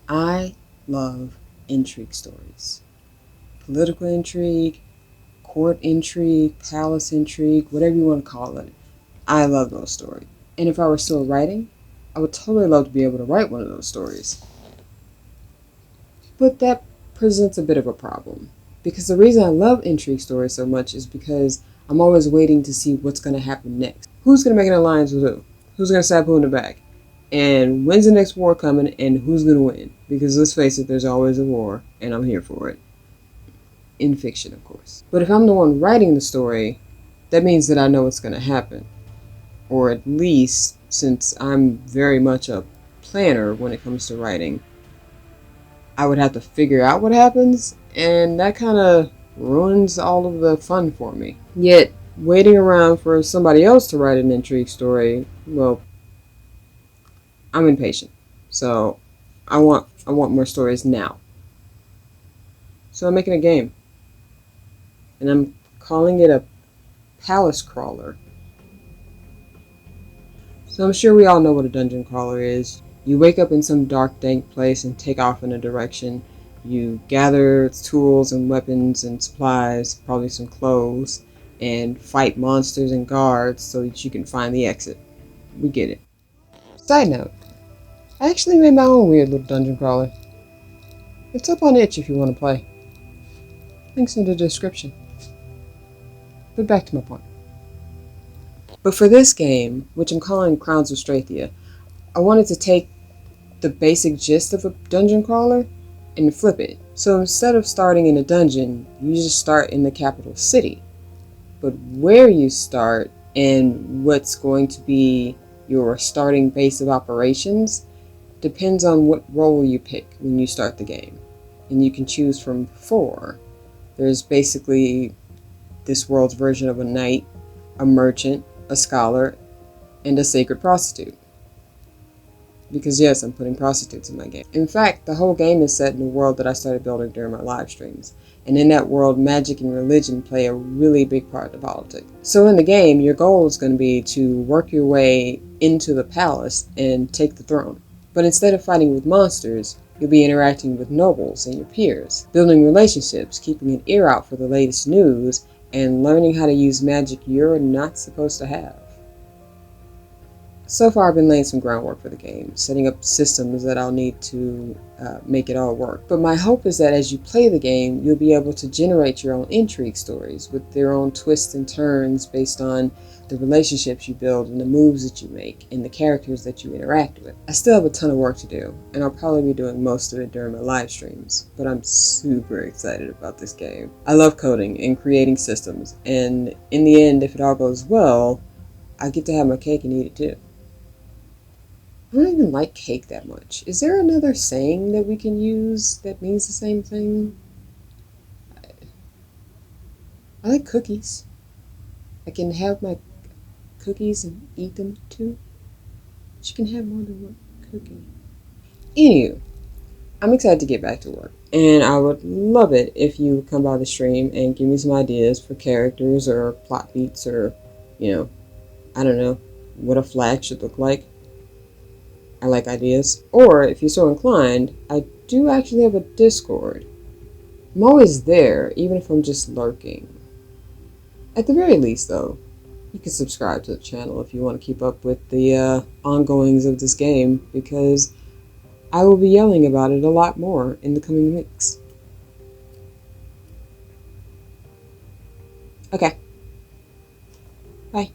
I love intrigue stories. Political intrigue, court intrigue, palace intrigue, whatever you want to call it. I love those stories. And if I were still writing, I would totally love to be able to write one of those stories. But that presents a bit of a problem. Because the reason I love intrigue stories so much is because I'm always waiting to see what's going to happen next. Who's going to make an alliance with who? Who's going to stab who in the back? And when's the next war coming, and who's going to win? Because let's face it, there's always a war, and I'm here for it. In fiction, of course. But if I'm the one writing the story, that means that I know what's going to happen. Or at least, since I'm very much a planner when it comes to writing, I would have to figure out what happens, and that kind of ruins all of the fun for me. Yet, waiting around for somebody else to write an intrigue story, well, I'm impatient. So, I want more stories now. So I'm making a game. And I'm calling it a palace crawler. So I'm sure we all know what a dungeon crawler is. You wake up in some dark, dank place and take off in a direction. You gather tools and weapons and supplies, probably some clothes, and fight monsters and guards so that you can find the exit. We get it. Side note, I actually made my own weird little dungeon crawler. It's up on itch if you want to play. Links in the description. But back to my point. But for this game, which I'm calling Crowns of Strathia, I wanted to take the basic gist of a dungeon crawler and flip it. So instead of starting in a dungeon, you just start in the capital city. But where you start and what's going to be your starting base of operations depends on what role you pick when you start the game. And you can choose from 4. There's basically this world's version of a knight, a merchant, a scholar, and a sacred prostitute. Because yes, I'm putting prostitutes in my game. In fact, the whole game is set in a world that I started building during my live streams. And in that world, magic and religion play a really big part of politics. So in the game, your goal is going to be to work your way into the palace and take the throne. But instead of fighting with monsters, you'll be interacting with nobles and your peers, building relationships, keeping an ear out for the latest news, and learning how to use magic you're not supposed to have. So far I've been laying some groundwork for the game, setting up systems that I'll need to make it all work. But my hope is that as you play the game, you'll be able to generate your own intrigue stories with their own twists and turns based on the relationships you build and the moves that you make and the characters that you interact with. I still have a ton of work to do, and I'll probably be doing most of it during my live streams, but I'm super excited about this game. I love coding and creating systems, and in the end, if it all goes well, I get to have my cake and eat it too. I don't even like cake that much. Is there another saying that we can use that means the same thing? I like cookies. I can have my cookies and eat them too. But you can have more than one cookie. Anywho, I'm excited to get back to work. And I would love it if you would come by the stream and give me some ideas for characters or plot beats or, I don't know, what a flag should look like. I like ideas. Or, if you're so inclined, I do actually have a Discord. I'm always there, even if I'm just lurking. At the very least, though, you can subscribe to the channel if you want to keep up with the ongoings of this game, because I will be yelling about it a lot more in the coming weeks. Okay. Bye.